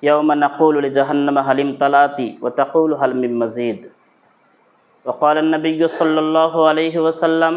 يوم نقول لجهنم هل امتلأت وتقول هل من مزيد وقال النبي صلى الله عليه وسلم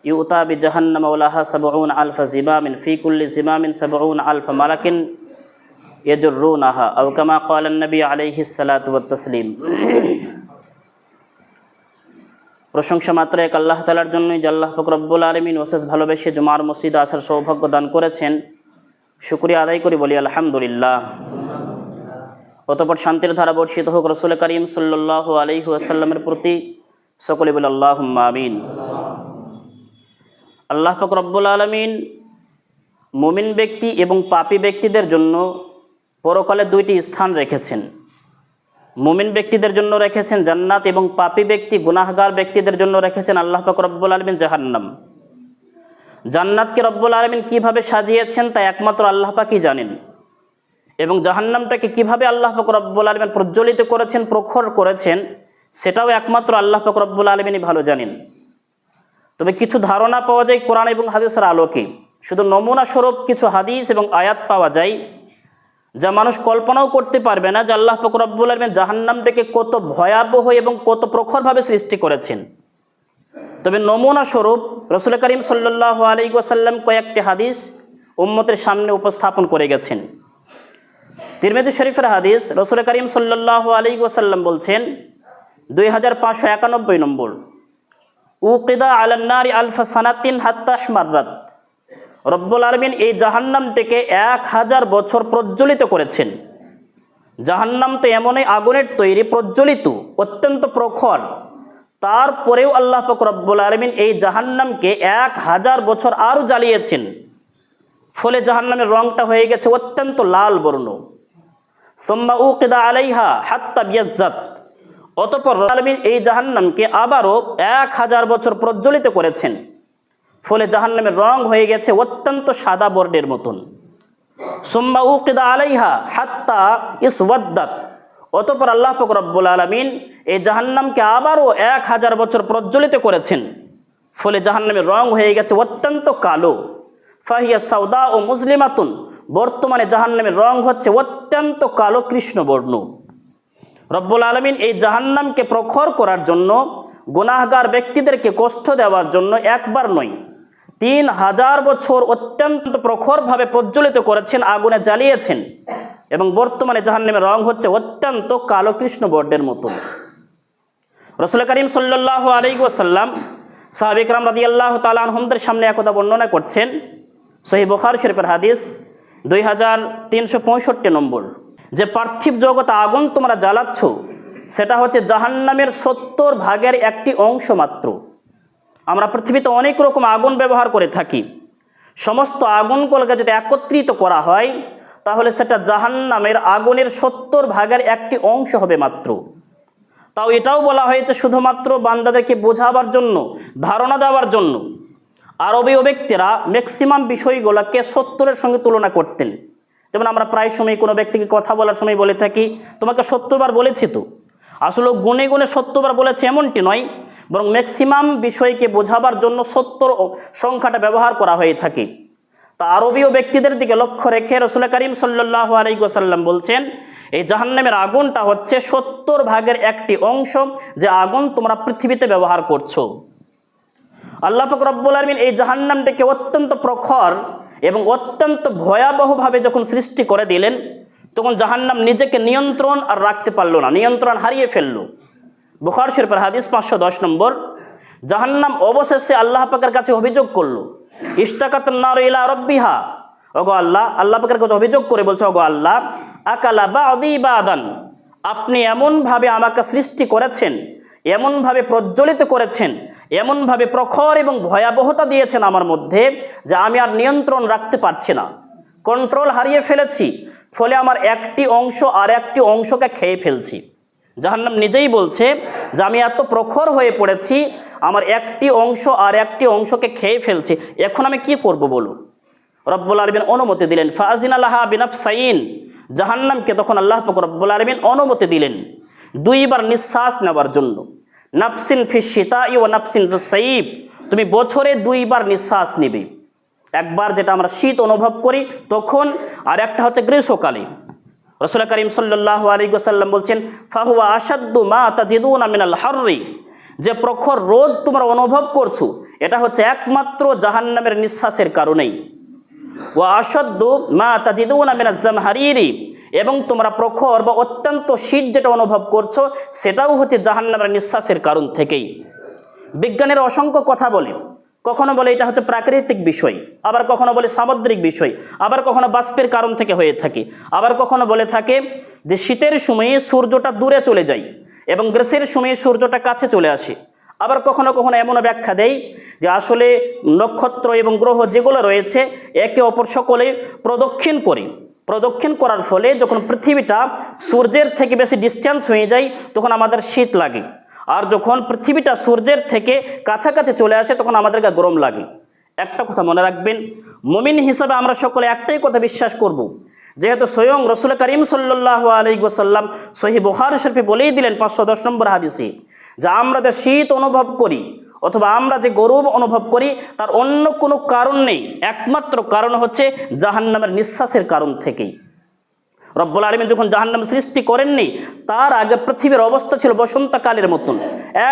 يؤتى بجهنم ولها 70,000 زمام في كل زمام 70,000 ملك يجرونها أو كما قال النبي عليه الصلاة والتسليم। প্রশংসা মাত্র এক আল্লাহ তাআলার জন্যই, যে আল্লাহ পাক রব্বুল আলামিন অশেষ ভালোবেসে জুমার মসজিদে আসার সৌভাগ্য দান করেছেন। শুকরিয়া আদায় করি, বলি আলহামদুলিল্লাহ। অতঃপর শান্তির ধারা বর্ষিত হোক রাসূল করিম সাল্লাল্লাহু আলাইহি ওয়াসাল্লামের প্রতি, সকলে বলি আল্লাহুম্মা আমিন। আল্লাহ পাক রব্বুল আলামিন মুমিন ব্যক্তি এবং পাপী ব্যক্তিদের জন্য পরকালে দুইটি স্থান রেখেছেন। মুমিন ব্যক্তিদের জন্য রেখেছেন জান্নাত এবং পাপী ব্যক্তি গুনাহগার ব্যক্তিদের জন্য রেখেছেন আল্লাহ পাক রব্বুল আলামিন জাহান্নাম। জান্নাতকে রব্বুল আলামিন কিভাবে সাজিয়েছেন তা একমাত্র আল্লাহ পাকই জানেন, এবং জাহান্নামটাকে কিভাবে আল্লাহ পাক রব্বুল আলামিন প্রজ্বলিত করেছেন, প্রখর করেছেন, সেটাও একমাত্র আল্লাহ পাক রব্বুল আলামিনই ভালো জানেন। তবে কিছু ধারণা পাওয়া যায় কোরআন এবং হাদিসের আলোকে, শুধু নমুনা স্বরূপ কিছু হাদিস এবং আয়াত পাওয়া যায় যা মানুষ কল্পনাও করতে পারবে না যে আল্লাহ পাক রব্বুল আলামিন জাহান্নামটাকে কত ভয়াবহ এবং কত প্রখরভাবে সৃষ্টি করেছেন। তবে নমুনা স্বরূপ রাসূল করিম সাল্লাল্লাহু আলাইহি ওয়াসাল্লাম কয়েকটি হাদিস উম্মতের সামনে উপস্থাপন করে গেছেন। তিরমিজি শরীফের হাদিস, রাসূল করিম সাল্লাল্লাহু আলাইহি ওয়াসাল্লাম বলছেন 2591 নম্বর, উকিদা আলান নারি আলফা সানাতিন হাত্তা আহমাররাত। রব্বুল আলামিন এই জাহান্নামটিকে 1000 বছর প্রজ্বলিত করেছেন। জাহান্নাম তো এমনই আগুনের তৈরি, প্রজ্বলিত, অত্যন্ত প্রখর, তারপরেও আল্লাহ পাক রব্বুল আলামিন এই জাহান্নামকে 1000 বছর আরও জ্বালিয়েছেন। ফলে জাহান্নামের রংটা হয়ে গেছে অত্যন্ত লাল বর্ণ। সুম্মা উকিদা আলাইহা হাত্তা বিয়াজ্জাত। অতঃপর রব্বুল আলামিন এই জাহান্নামকে আবারও 1000 বছর প্রজ্বলিত করেছেন। ফলে জাহান্নামের রং হয়ে গেছে অত্যন্ত সাদা বর্ণের মতন। সুম্মা উকিদা আলাইহা হাত্তা ইসওয়াদ্দাত। অতঃপর আল্লাহ পাক রব্বুল আলামিন এই জাহান্নামকে আবারও 1000 বছর প্রজ্বলিত করেছেন। ফলে জাহান্নামের রং হয়ে গেছে অত্যন্ত কালো। ফাহিয়া সাউদা ও মুসলিমাতুন। বর্তমানে জাহান্নামের রং হচ্ছে অত্যন্ত কালো কৃষ্ণবর্ণ। রব্বুল আলামিন এই জাহান্নামকে প্রখর করার জন্য, গুনাহগার ব্যক্তিদেরকে কষ্ট দেওয়ার জন্য একবার নয় 3000 বছর অত্যন্ত প্রখরভাবে প্রজ্বলিত করেছেন, আগুনে জ্বালিয়েছেন, এবং বর্তমানে জাহান্নামের রং হচ্ছে অত্যন্ত কালো কৃষ্ণবর্ণের মতন। রাসূল করিম সাল্লাল্লাহু আলাইহি ওয়াসাল্লাম সাহাবা ইকরাম রাদিয়াল্লাহু তাআলা আনহুমদের সামনে একথা বর্ণনা করছেন। সহিহ বুখারী শরীফের হাদিস 2365 নম্বর, যে পার্থিব জগতে আগুন তোমরা জ্বালাচ্ছ সেটা হচ্ছে জাহান্নামের 70 ভাগের একটি অংশ মাত্র। আমরা পৃথিবীতে অনেক রকম আগুন ব্যবহার করে থাকি। সমস্ত আগুনগুলোকে যদি একত্রিত করা হয় তাহলে সেটা জাহান্নামের আগুনের 70 ভাগের একটি অংশ হবে মাত্র। তাও এটাও বলা হয়েছে শুধুমাত্র বান্দাদেরকে বোঝাবার জন্য, ধারণা দেওয়ার জন্য। আরবীয় ব্যক্তিরা ম্যাক্সিমাম বিষয়গুলোকে 70-এর সঙ্গে তুলনা করতেন। যেমন আমরা প্রায় সময় কোনো ব্যক্তিকে কথা বলার সময় বলে থাকি, তোমাকে 70 বার বলেছি তো। আসলে গুনে গুনে 70 বার বলেছে এমনটি নয়, বরং ম্যাক্সিমাম বিষয়কে বোঝাবার জন্য 70 সংখ্যাটা ব্যবহার করা হয়ে থাকে। তা আরবীয় ব্যক্তিদের দিকে লক্ষ্য রেখে রাসূল করিম সাল্লাল্লাহু আলাইহি ওয়াসাল্লাম বলছেন, এই জাহান্নামের আগুনটা হচ্ছে 70 ভাগের একটি অংশ, যে আগুন তোমরা পৃথিবীতে ব্যবহার করছো। আল্লাহ পাক রব্বুল আলামিন এই জাহান্নামটাকে অত্যন্ত প্রখর এবং অত্যন্ত ভয়াবহভাবে যখন সৃষ্টি করে দিলেন, তখন জাহান্নাম নিজেকে নিয়ন্ত্রণ আর রাখতে পারলো না, নিয়ন্ত্রণ হারিয়ে ফেললো। বুখারী শরীফের হাদিস 510 নম্বর, জাহান্নাম অবশেষে আল্লাহ পাকের কাছে অভিযোগ করলো, ইশতাকাতুন নারু ইলা রাব্বিহা। ওগো আল্লাহ, আল্লাহ পাকের কাছে অভিযোগ করে বলছে, ওগো আল্লাহ, আকালা বাদি বাদান, আপনি এমনভাবে আমাকে সৃষ্টি করেছেন, এমনভাবে প্রজ্বলিত করেছেন, এমনভাবে প্রখর এবং ভয়াবহতা দিয়েছেন আমার মধ্যে যে আমি আর নিয়ন্ত্রণ রাখতে পারছি না, কন্ট্রোল হারিয়ে ফেলেছি। ফলে আমার একটি অংশ আর একটি অংশকে খেয়ে ফেলছি। জাহান্নাম নিজেই বলছে যে আমি এত প্রখর হয়ে পড়েছি, আমার একটি অংশ আর একটি অংশকে খেয়ে ফেলছি, এখন আমি কি করব বলো। রব্বুল আলামিন অনুমতি দিলেন, ফাআযিনা লাহা বিনাফসাইন। জাহান্নামকে তখন আল্লাহ পাক রব্বুল আলামিন অনুমতি দিলেন 2 বার নিঃশ্বাস নেওয়ার জন্য। নাফসিন ফিশ শিতাই ওয়া নাফসিন ফিস সাইফ। তুমি বছরে 2 বার নিঃশ্বাস নিবে। একবার যেটা আমরা শীত অনুভব করি তখন, আর একটা হচ্ছে গ্রীষ্মকালে। রাসূল করিম সাল্লাল্লাহু আলাইহি ওয়াসাল্লাম বলছেন, ফাহুয়া আশাদ্দু মা তাজিদুনা মিনাল হাররি, যে প্রখর রোদ তোমরা অনুভব করছো এটা হচ্ছে একমাত্র জাহান্নামের নিঃশ্বাসের কারণেই। ওয়া আশাদ্দু মা তাজিদুনা মিনাজ জামহারিরি, এবং তোমরা প্রখর বা অত্যন্ত শীত যেটা অনুভব করছো সেটাও হচ্ছে জাহান্নামের নিঃশ্বাসের কারণ থেকেই। বিজ্ঞানের অসংখ্য কথা বলে, কখনো বলে এটা হচ্ছে প্রাকৃতিক বিষয়, আবার কখনো বলে সামুদ্রিক বিষয়, আবার কখনো বাষ্পের কারণ থেকে হয়ে থাকে, আবার কখনো বলে থাকে যে শীতের সময়ে সূর্যটা দূরে চলে যায় এবং গ্রীষ্মের সময়ে সূর্যটা কাছে চলে আসে। আবার কখনো কখনো এমনও ব্যাখ্যা দেয় যে আসলে নক্ষত্র এবং গ্রহ যেগুলো রয়েছে একে অপর সকলে প্রদক্ষিণ করার ফলে যখন পৃথিবীটা সূর্যের থেকে বেশি ডিস্টেন্স হয়ে যায় তখন আমাদের শীত লাগে, আর যখন পৃথিবীটা সূর্যের থেকে কাছাকাছি চলে আসে তখন আমাদেরকে গরম লাগে। একটা কথা মনে রাখবেন, মুমিন হিসাবে আমরা সকলে একটাই কথা বিশ্বাস করব, যেহেতু স্বয়ং রাসূল করিম সাল্লাল্লাহু আলাইহি ওয়াসাল্লাম সহিহ বুখারী শরীফে বলেই দিলেন 510 নম্বর হাদিসে, যে আমরা যে শীত অনুভব করি অথবা আমরা যে গরম অনুভব করি তার অন্য কোনো কারণ নেই, একমাত্র কারণ হচ্ছে জাহান্নামের নিঃশ্বাসের কারণ থেকেই। রব্বুল আলামিন যখন জাহান্নাম সৃষ্টি করেননি তার আগে পৃথিবীর অবস্থা ছিল বসন্তকালের মতন,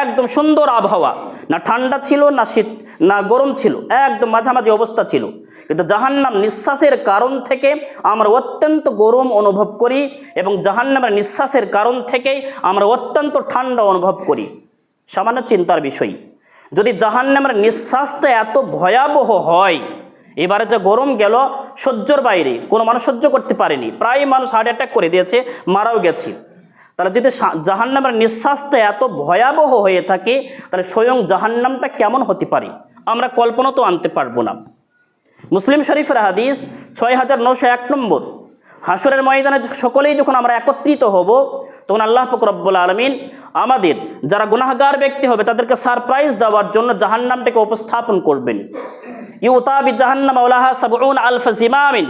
একদম সুন্দর আবহাওয়া, না ঠান্ডা ছিল না শীত না গরম ছিল, একদম মাঝামাঝি অবস্থা ছিল। কিন্তু জাহান্নাম নিঃশ্বাসের কারণ থেকে আমরা অত্যন্ত গরম অনুভব করি এবং জাহান্নামের নিঃশ্বাসের কারণ থেকেই আমরা অত্যন্ত ঠান্ডা অনুভব করি। সামান্য চিন্তার বিষয়, যদি জাহান্নামের নিঃশ্বাসটা এত ভয়াবহ হয়, এবারে যে গরম গেল সহ্যর বাইরে, কোনো মানুষ সহ্য করতে পারেনি, প্রায় মানুষ হার্ট অ্যাটাক করে দিয়েছে, মারাও গেছে। তাহলে যদি জাহান্নামের নিঃশ্বাসটা এত ভয়াবহ হয়ে থাকে তাহলে স্বয়ং জাহান্নামটা কেমন হতে পারে আমরা কল্পনা তো আনতে পারবো না। মুসলিম শরীফের হাদিস 6901 নম্বর, হাসরের ময়দানে সকলেই যখন আমরা একত্রিত হব তখন আল্লাহ পাক রব্বুল আলামিন আমাদের যারা গুনাহগার ব্যক্তি হবে তাদেরকে সারপ্রাইজ দেওয়ার জন্য জাহান্নামটাকে উপস্থাপন করবেন। ইউতা বি জাহান্নাম ওয়ালাহা ৭০,০০০ জিমামিন,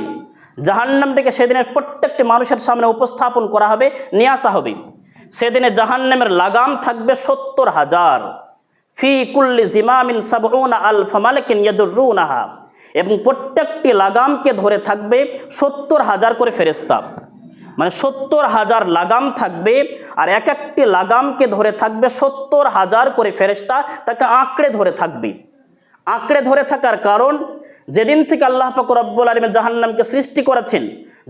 জাহান্নামটাকে সেদিনের প্রত্যেকটি মানুষের সামনে উপস্থাপন করা হবে, নিয়ে আসা হবে। সেদিনে জাহান্নামের লাগাম থাকবে ৭০,০০০, ফি কুল্লি জিমামিন ৭০,০০০ মালাকিন ইয়াজুরুনাহা, এবং প্রত্যেকটি লাগামকে ধরে থাকবে ৭০,০০০ করে ফেরেশতা, মানে ৭০,০০০ লাগাম থাকবে, আর এক একটি লাগামকে ধরে থাকবে ৭০,০০০ করে ফেরেশতা তাকে আঁকড়ে ধরে থাকবে। আঁকড়ে ধরে থাকার কারণ, যেদিন থেকে আল্লাহ পাক রব্বুল আলামিন জাহান্নামকে সৃষ্টি করেছেন,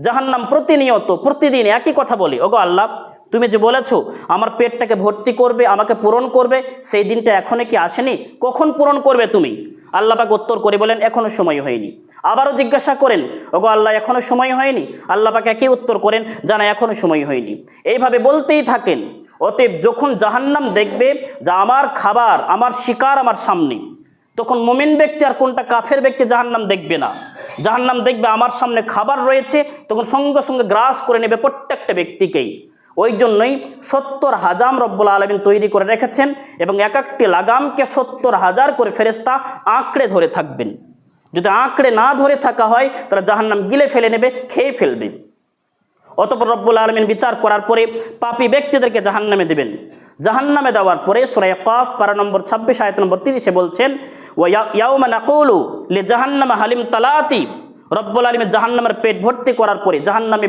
জাহান্নাম প্রতিনিয়ত প্রতিদিন একই কথা বলে, ওগো আল্লাহ তুমি যে বলেছো আমার পেটটাকে ভর্তি করবে, আমাকে পূরণ করবে, সেই দিনটা এখনো কি আসেনি? কখন পূরণ করবে তুমি? আল্লাহ পাক উত্তর করে বলেন এখনো সময় হয়নি। আবারও জিজ্ঞাসা করেন, ওগো আল্লাহ এখনো সময় হয়নি? আল্লাহ পাক একই উত্তর করেন, জানা এখনো সময় হয়নি। এইভাবে বলতেই থাকেন। অতএব যখন জাহান্নাম দেখবে যে আমার খাবার, আমার শিকার আমার সামনে, তখন মুমিন ব্যক্তি আর কোনটা কাফের ব্যক্তি জাহান্নাম দেখবে না। জাহান্নাম দেখবে আমার সামনে খাবার রয়েছে, তখন সঙ্গে সঙ্গে গ্রাস করে নেবে প্রত্যেকটা ব্যক্তিকেই। ওই জন্যই ৭০,০০০ রব্বুল আলামিন তৈরি করে রেখেছেন এবং এক একটি লাগামকে ৭০,০০০ করে ফেরেশতা আঁকড়ে ধরে থাকবেন। যদি আঁকড়ে না ধরে থাকা হয় তাহলে জাহান্নাম গিলে ফেলে নেবে, খেয়ে ফেলবে। অতঃপর রব্বুল আলামিন বিচার করার পরে পাপী ব্যক্তিদেরকে জাহান্নামে দেবেন। জাহান্নামে দেওয়ার পরে সূরা কাফ পারা নম্বর ২৬ আয়াত নম্বর ৩০-এ বলছেন, ওয়া ইয়াউমা নাকুলু লিজাহান্নামা হালিম তালাতি, রব্বুল আলামিন জাহান্নামের পেট ভর্তি করার পরে জাহান্নামে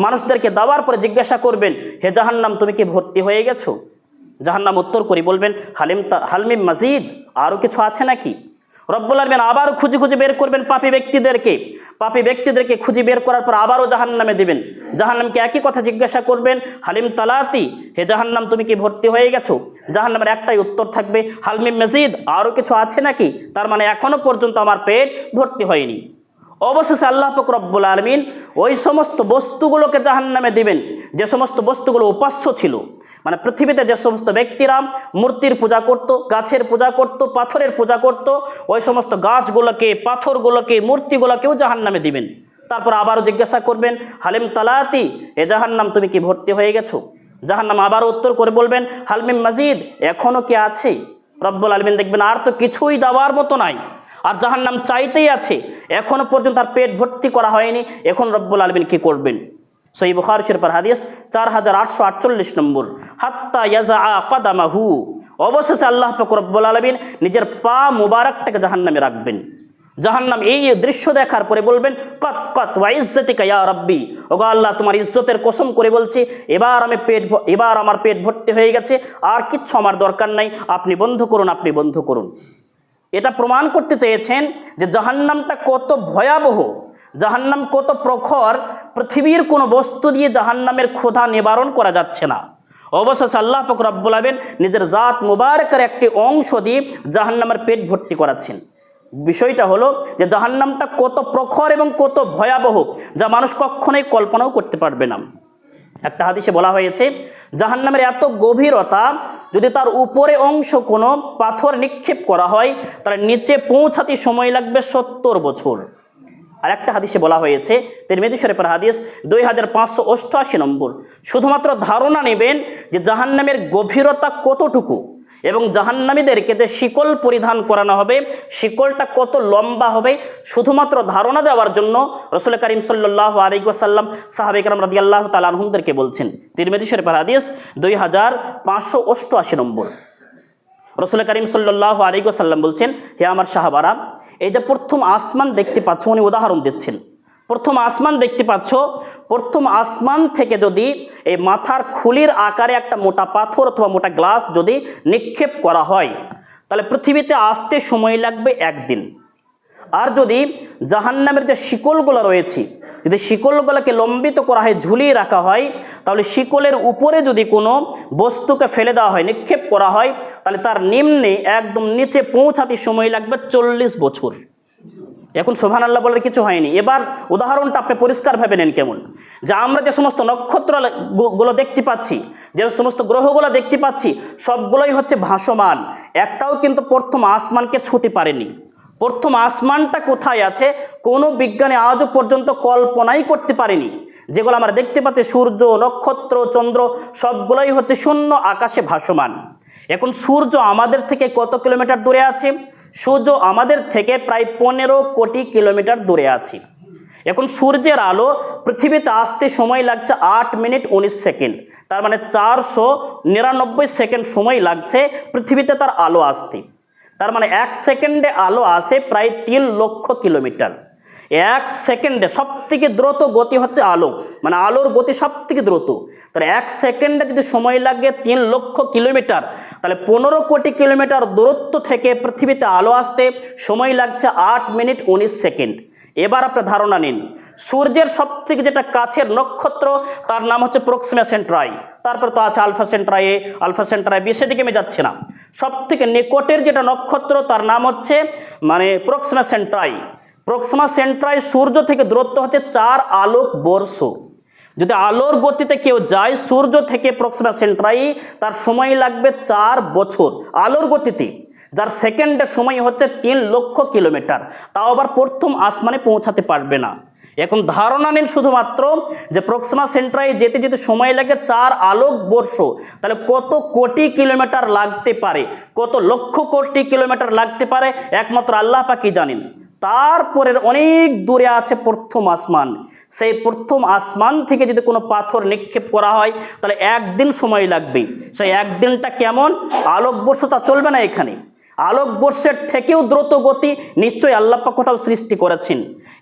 মানুষদেরকে দেওয়ার পরে জিজ্ঞাসা করবেন, হে জাহান্নাম তুমি কি ভর্তি হয়ে গেছো? জাহান্নাম উত্তর করে বলবেন, হালমিম মাজিদ, আরও কিছু আছে নাকি? রব্বুল আলামিন আবারও খুঁজে খুঁজে বের করবেন পাপী ব্যক্তিদেরকে খুঁজে বের করার পর আবারও জাহান্নামে দেবেন। জাহান্নামকে একই কথা জিজ্ঞাসা করবেন, হালিম তালাতি, হে জাহান্নাম তুমি কি ভর্তি হয়ে গেছো? জাহান্নামের একটাই উত্তর থাকবে, হালমিম মাজিদ, আরও কিছু আছে নাকি? তার মানে এখনো পর্যন্ত আমার পেট ভর্তি হয়নি। অবশেষে আল্লাহ পাক রব্বুল আলামিন ওই সমস্ত বস্তুগুলোকে জাহান্নামে দিবেন যে সমস্ত বস্তুগুলো উপাস্য ছিল। মানে পৃথিবীতে যে সমস্ত ব্যক্তিরা মূর্তির পূজা করত, গাছের পূজা করত, পাথরের পূজা করত, ওই সমস্ত গাছগুলোকে, পাথরগুলোকে, মূর্তিগুলোকেও জাহান্নামে দিবেন। তারপর আবারও জিজ্ঞাসা করবেন, হালিম তালাতি, এ জাহান্নাম তুমি কি ভর্তি হয়ে গেছো? জাহান্নাম আবারও উত্তর করে বলবেন, হালমিম মাজিদ, এখনও কি আছে? রব্বুল আলামিন দেখবেন আর তো কিছুই দেওয়ার মতো নাই, আর জাহান্নাম চাইতেই আছে, এখনো পর্যন্ত তার পেট ভর্তি করা হয়নি। এখন রব্বুল আলামিন কি করবেন? সহিহ বুখারী শরীফের হাদিস 4848 নম্বর, হাত্তা ইয়াজা কাদামাহু, অবশেষে আল্লাহ পাক রব্বুল আলামিন নিজের পা মুবারকটাকে জাহান্নামে রাখবেন। জাহান্নাম এই দৃশ্য দেখার পরে বলবেন কত কত ওয়া ইজ্জতিকা ইয়া রাব্বি, ওগো আল্লাহ তোমার ইজ্জতের কসম করে বলছি এবার আমার পেট ভর্তি হয়ে গেছে, আর কিচ্ছু আমার দরকার নাই, আপনি বন্ধ করুন, আপনি বন্ধ করুন। এটা প্রমাণ করতে চেয়েছেন যে জাহান্নামটা কত ভয়াবহ, জাহান্নাম কত প্রখর, পৃথিবীর কোনো বস্তু দিয়ে জাহান্নামের ক্ষুধা নিবারণ করা যাচ্ছে না। অবশেষে আল্লাহ পাক রব্বুল আলামিন নিজের জাত মুবারকের একটি অংশ দিয়ে জাহান্নামের পেট ভর্তি করাচ্ছেন। বিষয়টা হলো যে জাহান্নামটা কত প্রখর এবং কত ভয়াবহ, যা মানুষ কখনোই কল্পনাও করতে পারবে না। একটা হাদিসে বলা হয়েছে জাহান্নামের এত গভীরতা, যদি তার উপরে অংশ কোনো পাথর নিক্ষেপ করা হয় তাহলে নিচে পৌঁছাতে সময় লাগবে 70 বছর। আর একটা হাদিসে বলা হয়েছে, তিরমিজি শরীফের হাদিস 2588 নম্বর, শুধুমাত্র ধারণা নেবেন যে জাহান্নামের গভীরতা কতটুকু এবং জাহান্নামীদেরকে যে শিকল পরিধান করানো হবে শিকলটা কত লম্বা হবে, শুধুমাত্র ধারণা দেওয়ার জন্য রাসূল করিম সাল্লাল্লাহু আলাইহি ওয়াসাল্লাম সাহাবায়ে কেরাম রাদিয়াল্লাহু তাআলা আনহুমদেরকে বলছেন। তিরমিজি শরীফের হাদিস 2588 নম্বর, রাসূল করিম সাল্লাল্লাহু আলাইহি ওয়াসাল্লাম বলছেন, হে আমার সাহাবারা, এই যে প্রথম আসমান দেখতে পাচ্ছ, উনি উদাহরণ দিচ্ছেন, প্রথম আসমান দেখতে পাচ্ছ, প্রথম আসমান থেকে যদি এই মাথার খুলির আকারে একটা মোটা পাথর অথবা মোটা গ্লাস যদি নিক্ষেপ করা হয় তাহলে পৃথিবীতে আসতে সময় লাগবে 1 দিন। আর যদি জাহান্নামের যে শিকলগুলো রয়েছে, যদি শিকলগুলোকে লম্বিত করা হয়, ঝুলিয়ে রাখা হয়, তাহলে শিকলের উপরে যদি কোনো বস্তুকে ফেলে দেওয়া হয়, নিক্ষেপ করা হয়, তাহলে তার নিম্নে একদম নিচে পৌঁছাতে সময় লাগবে 40 বছর। এখন সুবহানাল্লাহ বলার কিছু হয়নি। এবার উদাহরণটা আপনি পরিষ্কারভাবে নেন কেমন, যে আমরা যে সমস্ত নক্ষত্রগুলো দেখতে পাচ্ছি, যে সমস্ত গ্রহগুলো দেখতে পাচ্ছি, সবগুলোই হচ্ছে ভাসমান, একটাও কিন্তু প্রথম আসমানকে ছুঁতে পারেনি। প্রথম আসমানটা কোথায় আছে কোনো বিজ্ঞানী আজও পর্যন্ত কল্পনাই করতে পারেনি। যেগুলো আমরা দেখতে পাচ্ছি, সূর্য, নক্ষত্র, চন্দ্র, সবগুলোই হচ্ছে শূন্য আকাশে ভাসমান। এখন সূর্য আমাদের থেকে কত কিলোমিটার দূরে আছে? সূর্য আমাদের থেকে প্রায় 15 কোটি কিলোমিটার দূরে আছে। এখন সূর্যের আলো পৃথিবীতে আসতে সময় লাগছে 8 মিনিট 19 সেকেন্ড, তার মানে 499 সেকেন্ড সময় লাগছে পৃথিবীতে তার আলো আসতে। তার মানে 1 সেকেন্ডে আলো আসে প্রায় 3 লক্ষ কিলোমিটার। 1 সেকেন্ডে সবথেকে দ্রুত গতি হচ্ছে আলো, মানে আলোর গতি সবথেকে দ্রুত। তাহলে 1 সেকেন্ডে যদি সময় লাগে 3 লক্ষ কিলোমিটার, তাহলে 15 কোটি কিলোমিটার দূরত্ব থেকে পৃথিবীতে আলো আসতে সময় লাগছে 8 মিনিট 19 সেকেন্ড। এবার আপনি ধারণা নিন, সূর্যের সবথেকে যেটা কাছের নক্ষত্র তার নাম হচ্ছে প্রক্সিমা সেন্ট্রাই, তারপর তো আছে আলফা সেন্ট্রাই এ, আলফা সেন্ট্রাই বি, সেদিকে আমি যাচ্ছে না। সবথেকে নিকটের যেটা নক্ষত্র তার নাম হচ্ছে মানে প্রক্সিমা সেন্ট্রাই। প্রক্সিমা সেন্ট্রাই সূর্য থেকে দূরত্ব হচ্ছে 4 আলোক বর্ষ। যদি আলোর গতিতে কেউ যায় সূর্য থেকে প্রক্সিমা সেন্ট্রাই, তার সময় লাগবে 4 বছর আলোর গতিতে, যার সেকেন্ডের সময় হচ্ছে 3 লক্ষ কিলোমিটার, তাও আবার প্রথম আসমানে পৌঁছাতে পারবে না। এখন ধারণা নিন শুধুমাত্র যে প্রক্সিমা সেন্ট্রাই যেতে যেতে সময় লাগে 4 আলোক বর্ষ, তাহলে কত কোটি কিলোমিটার লাগতে পারে, কত লক্ষ কোটি কিলোমিটার লাগতে পারে একমাত্র আল্লাহ পাকই জানেন। তারপরের অনেক দূরে আছে প্রথম আসমান, সেই প্রথম আসমান থেকে যদি কোনো পাথর নিক্ষেপ করা হয় তাহলে 1 দিন সময় লাগবে। সেই 1 দিনটা কেমন? আলোকবর্ষ তা চলবে না এখানে, আলোকবর্ষের থেকেও দ্রুত গতি নিশ্চয়ই আল্লাহ পাক কোথাও সৃষ্টি করেছেন।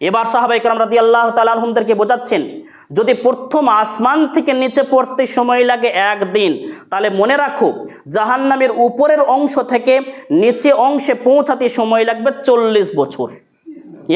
এবার সাহাবায়ে কেরাম রাদিয়াল্লাহু তাআলা আনহুমদেরকে বোঝাচ্ছেন, যদি প্রথম আসমান থেকে নিচে পড়তে সময় লাগে 1 দিন, তাহলে মনে রাখো জাহান্নামের উপরের অংশ থেকে নিচে অংশে পৌঁছাতে সময় লাগবে 40 বছর।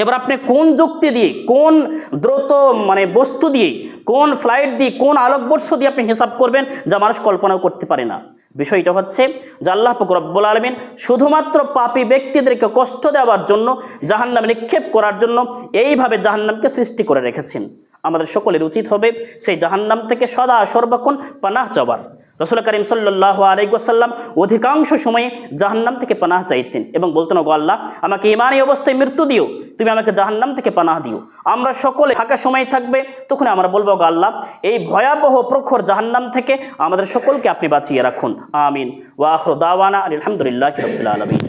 এবার আপনি কোন যুক্তি দিয়ে, কোন দ্রুত মানে বস্তু দিয়ে, কোন ফ্লাইট দিয়ে, কোন আলোকবর্ষ দিয়ে আপনি হিসাব করবেন যা মানুষ কল্পনাও করতে পারে না। বিষয়টা হচ্ছে যে আল্লাহ পাক রব্বুল আলামিন শুধুমাত্র পাপী ব্যক্তিদেরকে কষ্ট দেওয়ার জন্য, জাহান্নামে নিক্ষেপ করার জন্য এইভাবে জাহান্নামকে সৃষ্টি করে রেখেছেন। আমাদের সকলের উচিত হবে সেই জাহান্নাম থেকে সদা সর্বক্ষণ পানাহ চাওয়ার। রাসূল করিম সাল্লাল্লাহু আলাইহি ওয়াসাল্লাম অধিকাংশ সময়ে জাহান্নাম থেকে পানাহ চাইতেন এবং বলতেন, ওগো আল্লাহ, আমাকে ঈমানী অবস্থায় মৃত্যু দিও, তুমি আমাকে জাহান্নাম থেকে পানাহ দিও। আমরা সকলে ফাঁকা সময় থাকবে, তখন আমরা বলবো, ওগো আল্লাহ, এই ভয়াবহ প্রখর জাহান্নাম থেকে আমাদের সকলকে আপনি বাঁচিয়ে রাখুন, আমিন। ওয়া আখিরু দাওয়ানা আলহামদুলিল্লাহি রাব্বিল আলামিন।